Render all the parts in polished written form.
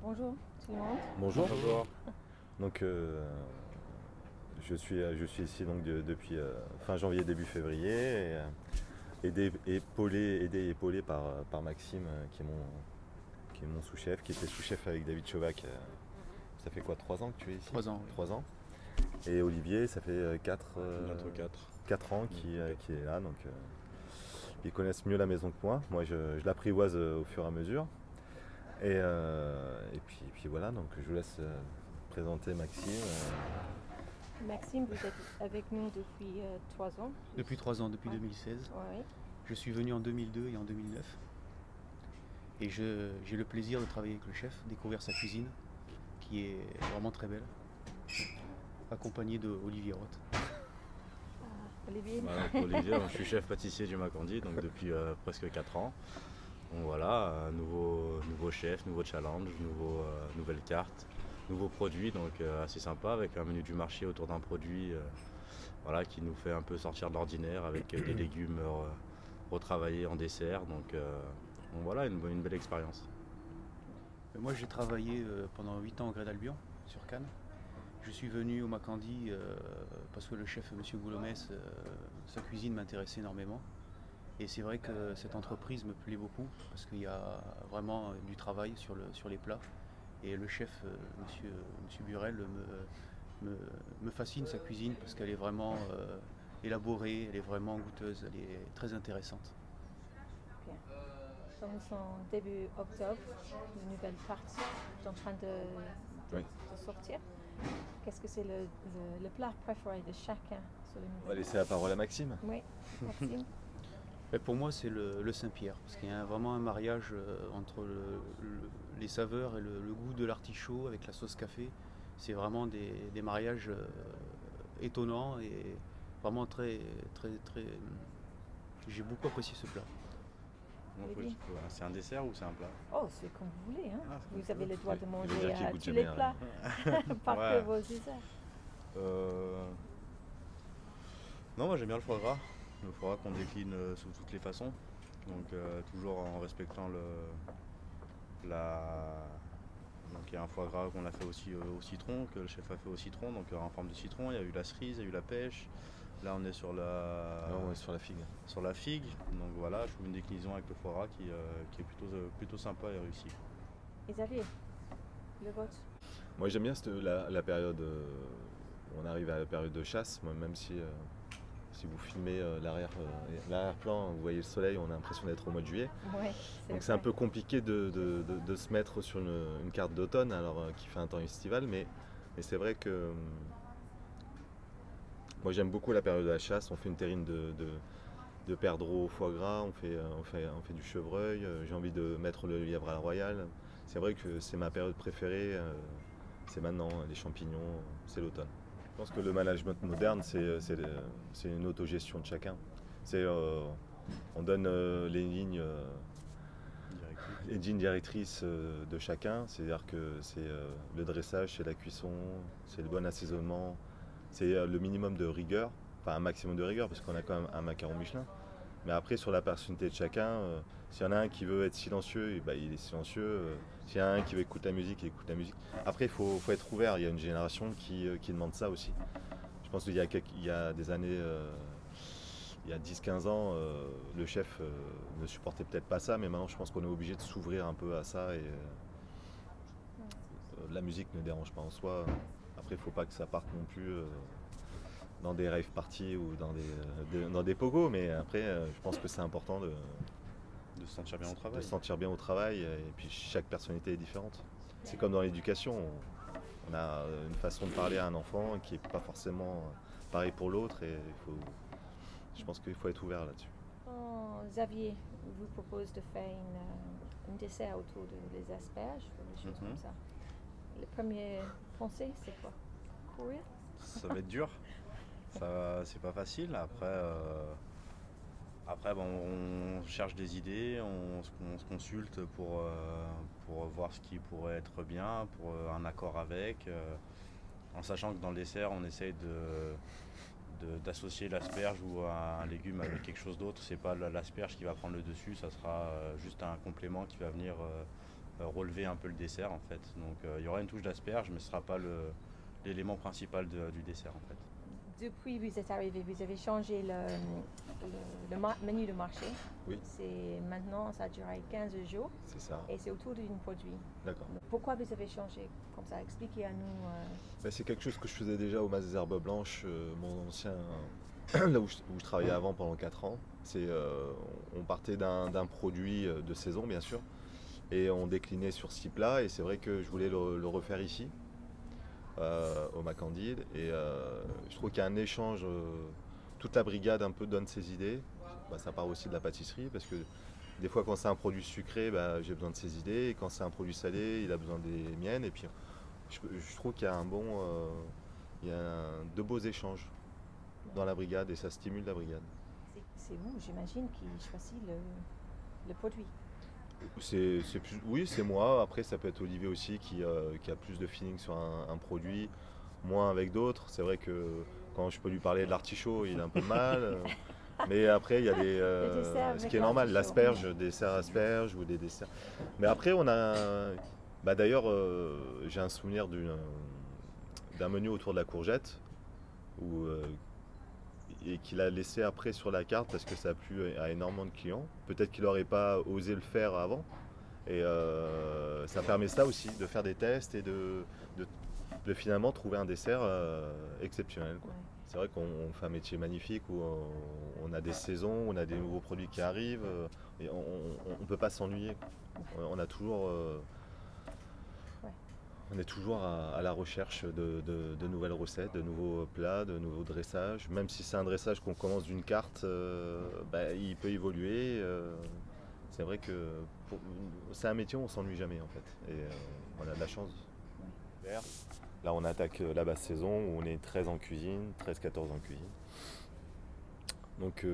Bonjour tout le monde. Bonjour. Bonjour. Donc, je suis ici donc depuis fin janvier, début février, aidé et épaulé par Maxime, qui est mon sous-chef, qui était sous-chef avec David Chovac. Ça fait quoi, 3 ans que tu es ici? 3 ans, oui. 3 ans. Et Olivier, ça fait Bientôt 4. 4 ans qui est là. Donc, ils connaissent mieux la maison que moi. Moi, je l'apprivoise au fur et à mesure. Et puis voilà, donc je vous laisse présenter Maxime. Maxime, vous êtes avec nous depuis 3 ans. Depuis 3 ans, depuis Ouais. 2016. Oui. Je suis venu en 2002 et en 2009. Et j'ai le plaisir de travailler avec le chef, découvrir sa cuisine, qui est vraiment très belle, accompagné de Olivier Roth. Olivier. Olivier, je suis chef pâtissier du Macandi donc depuis presque 4 ans. Donc voilà, nouveau chef, nouveau challenge, nouvelle carte, nouveaux produits, donc assez sympa avec un menu du marché autour d'un produit voilà, qui nous fait un peu sortir de l'ordinaire avec des légumes retravaillés en dessert. Donc voilà, une belle expérience. Moi j'ai travaillé pendant 8 ans au Grès d'Albion, sur Cannes. Je suis venu au Macandi parce que le chef, M. Goulomès, sa cuisine m'intéressait énormément. Et c'est vrai que cette entreprise me plaît beaucoup parce qu'il y a vraiment du travail sur les plats. Et le chef, monsieur Burel, me fascine sa cuisine parce qu'elle est vraiment élaborée, elle est vraiment goûteuse, elle est très intéressante. Bien. Donc nous sommes début octobre, une nouvelle carte est en train Oui. de sortir. Qu'est-ce que c'est le plat préféré de chacun sur le On va nouvelle laisser la parole à Maxime. Oui, Maxime. Mais pour moi, c'est le Saint-Pierre, parce qu'il y a vraiment un mariage entre les saveurs et le goût de l'artichaut avec la sauce café. C'est vraiment des mariages étonnants et vraiment très, très, très. J'ai beaucoup apprécié ce plat. Olivier. C'est un dessert ou c'est un plat? Oh, c'est comme vous voulez. Hein. Ah, c'est Vous comme avez le droit de Il veut manger dire qu'il goûte tous jamais les rien. plats par Ouais. vos usages. Non, moi j'aime bien le foie gras qu'on décline sous toutes les façons, donc toujours en respectant donc il y a un foie gras qu'on a fait aussi au citron, que le chef a fait au citron, donc en forme de citron. Il y a eu la cerise, il y a eu la pêche. Là on est sur Alors, on est sur la figue. la figue, donc voilà, je trouve une déclinaison avec le foie gras qui est plutôt sympa et réussi. Et Xavier, le vôtre. Moi, j'aime bien la période où on arrive à la période de chasse. Moi, même si vous filmez l'arrière-plan, vous voyez le soleil, on a l'impression d'être au mois de juillet. Oui, Donc c'est un peu compliqué de se mettre sur une carte d'automne, alors qui fait un temps estival, mais c'est vrai que moi j'aime beaucoup la période de la chasse. On fait une terrine de perdreau au foie gras, on fait du chevreuil, j'ai envie de mettre le lièvre à la royale. C'est vrai que c'est ma période préférée, c'est maintenant, les champignons, c'est l'automne. Je pense que le management moderne, c'est une autogestion de chacun. On donne les lignes directrices de chacun, c'est-à-dire que c'est le dressage, c'est la cuisson, c'est le bon assaisonnement, c'est le minimum de rigueur, enfin un maximum de rigueur parce qu'on a quand même un macaron Michelin. Mais après, sur la personnalité de chacun, s'il y en a un qui veut être silencieux, il est silencieux. S'il y en a un qui veut écouter la musique, il écoute la musique. Après, il faut être ouvert. Il y a une génération qui demande ça aussi. Je pense qu'il y a des années, il y a 10-15 ans, le chef ne supportait peut-être pas ça, mais maintenant, je pense qu'on est obligé de s'ouvrir un peu à ça. Et la musique ne dérange pas en soi. Après, il ne faut pas que ça parte non plus dans des rave parties ou dans des pogos, mais après, je pense que c'est important de De se sentir bien au travail. se sentir bien au travail, et puis chaque personnalité est différente. C'est comme dans l'éducation, on a une façon de parler à un enfant qui n'est pas forcément pareil pour l'autre, et je pense qu'il faut être ouvert là-dessus. Oh, Xavier vous propose de faire un dessert autour des asperges ou des choses comme ça. Le premier pensée, c'est quoi? Courir? Ça va être dur, c'est pas facile. Après bon, on cherche des idées, on se consulte pour voir ce qui pourrait être bien, pour un accord avec, en sachant que dans le dessert, on essaye d'associer l'asperge ou un légume avec quelque chose d'autre. C'est pas l'asperge qui va prendre le dessus, ça sera juste un complément qui va venir relever un peu le dessert en fait. Donc il y aura une touche d'asperge, mais ce ne sera pas l'élément principal du dessert en fait. Depuis que vous êtes arrivé, vous avez changé menu de marché. Oui. Maintenant, ça a duré 15 jours. C'est ça. Et c'est autour d'un produit. D'accord. Pourquoi vous avez changé comme ça? Expliquez à nous. C'est quelque chose que je faisais déjà au Mas des Herbes Blanches, mon ancien, là où je travaillais avant pendant 4 ans. On partait d'un produit de saison, bien sûr, et on déclinait sur 6 plats. Et c'est vrai que je voulais le refaire ici. Au Macandide et je trouve qu'il y a un échange, toute la brigade un peu donne ses idées, ça part aussi de la pâtisserie parce que des fois quand c'est un produit sucré j'ai besoin de ses idées et quand c'est un produit salé il a besoin des miennes et puis je trouve qu'il y a de beaux échanges dans la brigade et ça stimule la brigade. C'est vous, j'imagine, qui choisit le produit. Oui, c'est moi. Après, ça peut être Olivier aussi qui a plus de feeling sur un produit, moins avec d'autres. C'est vrai que quand je peux lui parler de l'artichaut, il a un peu de mal. Mais après, il y a ce qui est normal, l'asperge, des desserts asperges ou des desserts. Mais après, on a. D'ailleurs, j'ai un souvenir d'un menu autour de la courgette et qu'il a laissé après sur la carte parce que ça a plu à énormément de clients. Peut-être qu'il n'aurait pas osé le faire avant. Et ça permet ça aussi, de faire des tests et de finalement trouver un dessert exceptionnel, quoi. Ouais. C'est vrai qu'on fait un métier magnifique où on a des saisons, on a des nouveaux produits qui arrivent et on ne peut pas s'ennuyer. On a toujours... On est toujours à la recherche de nouvelles recettes, de nouveaux plats, de nouveaux dressages. Même si c'est un dressage qu'on commence d'une carte, il peut évoluer. C'est vrai que c'est un métier où on ne s'ennuie jamais en fait. Et on a de la chance. Là on attaque la basse saison où on est 13 en cuisine, 13-14 en cuisine. Donc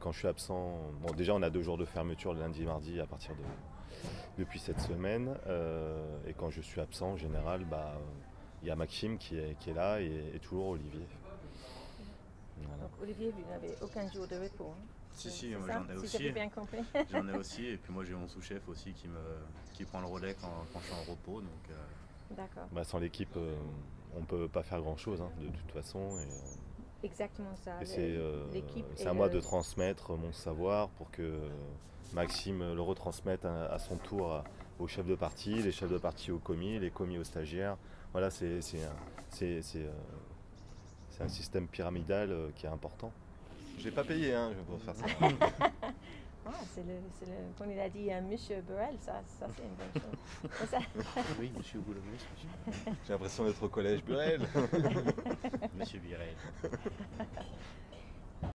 quand je suis absent, déjà on a 2 jours de fermeture le lundi et mardi à partir depuis cette semaine et quand je suis absent en général il y a Maxime qui est là et toujours Olivier. Voilà. Donc Olivier, vous n'avez aucun jour de repos, hein? Si, moi j'en ai aussi. J'ai bien compris. J'en ai aussi et puis moi j'ai mon sous-chef aussi qui prend le relais quand je suis en repos. Donc, D'accord. Sans l'équipe on ne peut pas faire grand chose de toute façon. Exactement ça. C'est à moi de transmettre mon savoir pour que Maxime le retransmette à son tour aux chefs de partie, les chefs de partie aux commis, les commis aux stagiaires. Voilà, c'est un système pyramidal qui est important. Je l'ai pas payé pour faire ça. Comme il a dit Monsieur Burrell, ça c'est une bonne chose. Oui, Monsieur Boulomès. J'ai l'impression d'être au collège Burrell. Monsieur Burrell.